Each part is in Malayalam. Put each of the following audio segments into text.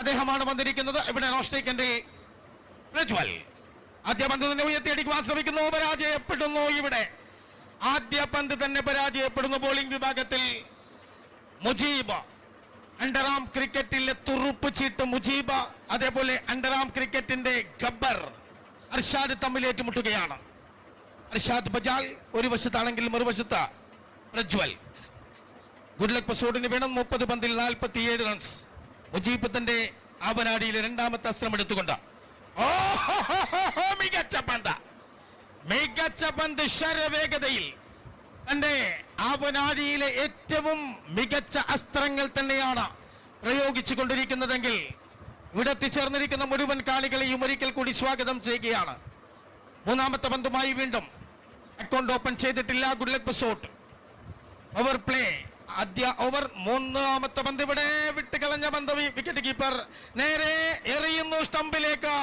അദ്ദേഹമാണ് വന്നിരിക്കുന്നത്. ഇവിടെ നോസ്റ്റിക്കിന്റെ പ്രജ്വൽ ആദ്യ പന്ത് തന്നെ ഉയർത്തിയടിക്കുവാൻ ശ്രമിക്കുന്നു, പരാജയപ്പെടുന്നു. ഇവിടെ ആദ്യ പന്ത് തന്നെ പരാജയപ്പെടുന്നു. ബോളിംഗ് വിഭാഗത്തിൽ മുജീബ്, അണ്ടറാം ക്രിക്കറ്റിലെ തുറുപ്പ് ചീട്ട് മുജീബ്, അതേപോലെ അണ്ടറാം ക്രിക്കറ്റിന്റെ ഗബ്ബർ അർഷാദ് തമ്മിൽ ഏറ്റുമുട്ടുകയാണ്. അർഷാദ് ബജാൽ ഒരു വശത്താണെങ്കിൽ മറുവശത്ത് പ്രജ്വൽ. ഗുഡ് ലക്ക് പസോഡിന് വേണം 30 പന്തിൽ 47 റൺസ്. മുജീബ് തന്റെ ആവനാടിയിലെ രണ്ടാമത്തെ അസ്ത്രം എടുത്തുകൊണ്ട് മികച്ച പന്ത് ശരവേഗതയിൽ തന്റെ ആവനാടിയിലെ ഏറ്റവും മികച്ച അസ്ത്രങ്ങൾ തന്നെയാണ് പ്രയോഗിച്ചു കൊണ്ടിരിക്കുന്നതെങ്കിൽ ഇവിടെ എത്തിച്ചേർന്നിരിക്കുന്ന മുഴുവൻ കാണികളെയും ഒരിക്കൽ കൂടി സ്വാഗതം ചെയ്യുകയാണ്. മൂന്നാമത്തെ പന്തുമായി വീണ്ടും അക്കൗണ്ട് ഓപ്പൺ ചെയ്തിട്ടില്ല ഗുഡ് ലക്ക് പസോട്ട്. ഓവർ പ്ലേ ആദ്യ ഓവർ മൂന്നാമത്തെ പന്ത് ഇവിടെ വിട്ടുകളഞ്ഞ പന്ത് വിക്കറ്റ് കീപ്പർ നേരെ എറിയുന്നു സ്റ്റംപിലേക്ക്.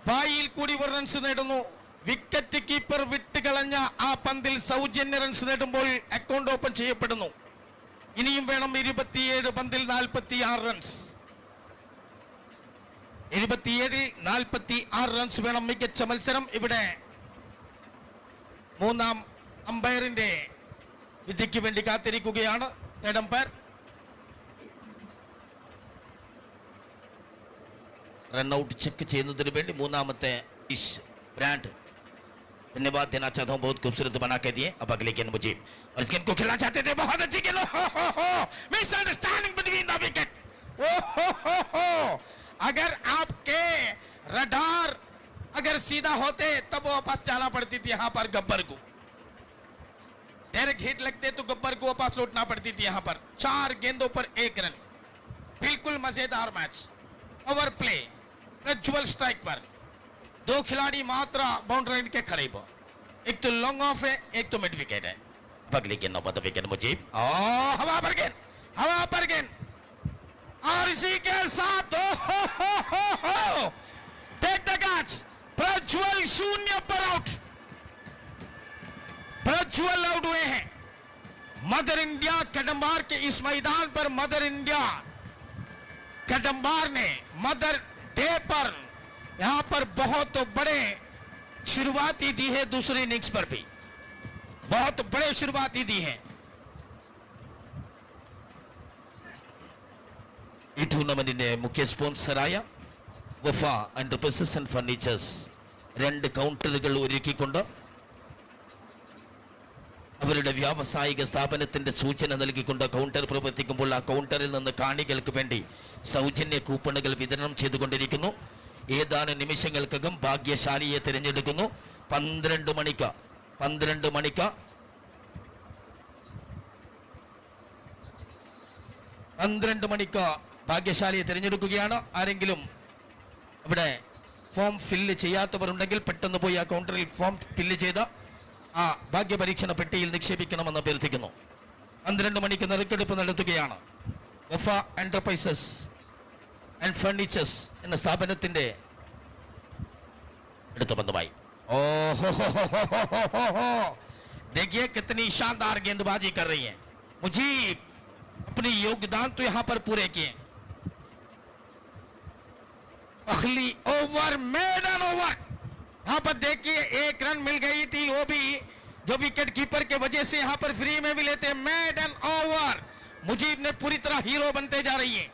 ബായിൽ കൂടി ഒരു റൺസ് നേടുന്നു. വിക്കറ്റ് കീപ്പർ വിട്ടുകളഞ്ഞ ആ പന്തിൽ സൗജന്യ റൺസ് നേടുമ്പോൾ അക്കൗണ്ട് ഓപ്പൺ ചെയ്യപ്പെടുന്നു. ഇനിയും വേണം 27 പന്തിൽ 46 റൺസ്. 27 46 റൺസ് വേണം. മികച്ച മത്സരം. ഇവിടെ മൂന്നാം അമ്പയറിന്റെ വിധിക്ക് വേണ്ടി കാത്തിരിക്കുകയാണ്. തേർഡ് അമ്പയർ റൺഔട്ട് ചെക്ക് ചെയ്യുന്നതിന് വേണ്ടി മൂന്നാമത്തെ ब्रांड धन्यवाद देना चाहता हूं, बहुत खूबसूरत बना के दिए. अब अगले गेंद मुझे और इस गेंद को खेलना चाहते थे, बहुत अच्छी गेंद. Misunderstanding between the wicket. अगर आपके रडार अगर सीधा होते तब वापस जाना पड़ती थी यहां पर गब्बर को. डायरेक्ट हिट लगते तो गब्बर को वापस लौटना पड़ती थी. यहां पर 4 गेंदों पर 1 रन. बिल्कुल मजेदार match. Over play Prajwal strike पर 2 खिलाड़ी मात्र बाउंड्री लाइन के करीब. एक तो लॉन्ग ऑफ है, एक तो मिड विकेट है. अगली गेंद नौबत विकेट मुझे हवा पर गेंद और इसी के साथ टेक द कैच. प्रज्वल 0 पर आउट. प्रज्वल आउट हुए हैं. मदर इंडिया कडंबार के इस मैदान पर मदर इंडिया कडंबार ने मदर डे पर यहां पर बहुत बड़े शुरुआती दी है. दूसरी इनिंग्स पर भी बहुत बड़े शुरुआती दी है. ഈ ടൂർണമെന്റിന്റെ മുഖ്യ സ്പോൺസറായ വഫ എന്റർപ്രൈസസ് ആൻഡ് ഫർണിച്ചേഴ്സ് 2 കൗണ്ടറുകൾ ഒരുക്കിക്കൊണ്ട് അവരുടെ വ്യാവസായിക സ്ഥാപനത്തിന്റെ സൂചന നൽകിക്കൊണ്ട് കൗണ്ടർ പ്രവർത്തിക്കുമ്പോൾ ആ കൗണ്ടറിൽ നിന്ന് കാണികൾക്ക് വേണ്ടി സൗജന്യ കൂപ്പണുകൾ വിതരണം ചെയ്തുകൊണ്ടിരിക്കുന്നു. ഏതാനും നിമിഷങ്ങൾക്കകം ഭാഗ്യശാലിയെ തിരഞ്ഞെടുക്കുന്നു. 12 മണിക്ക് ഭാഗ്യശാലിയെ തിരഞ്ഞെടുക്കുകയാണ്. ആരെങ്കിലും ഇവിടെ ഫോം ഫില്ല് ചെയ്യാത്തവരുണ്ടെങ്കിൽ പെട്ടെന്ന് പോയി ആ കൗണ്ടറിൽ ഫോം ഫില്ല് ചെയ്ത് ആ ഭാഗ്യപരീക്ഷണ പെട്ടിയിൽ നിക്ഷേപിക്കണമെന്ന് അഭ്യർത്ഥിക്കുന്നു. 12 മണിക്ക് നറുക്കെടുപ്പ് നടത്തുകയാണ്. വഫ എന്റർപ്രൈസസ് ആൻഡ് ഫർണിച്ചേഴ്സ് എന്ന സ്ഥാപനത്തിന്റെ അടുത്ത ബന്ധമായി देखिए कितनी शानदार गेंदबाजी कर रही है मुजीब. अपनी योगदान तो यहां पर पूरे किए. पहली ओवर मेडन ओवर. यहां पर देखिए 1 रन मिल गई थी, वो भी जो विकेट कीपर के वजह से यहां पर फ्री में भी लेते. Maiden over. मुजीब ने पूरी तरह हीरो बनते जा रही है.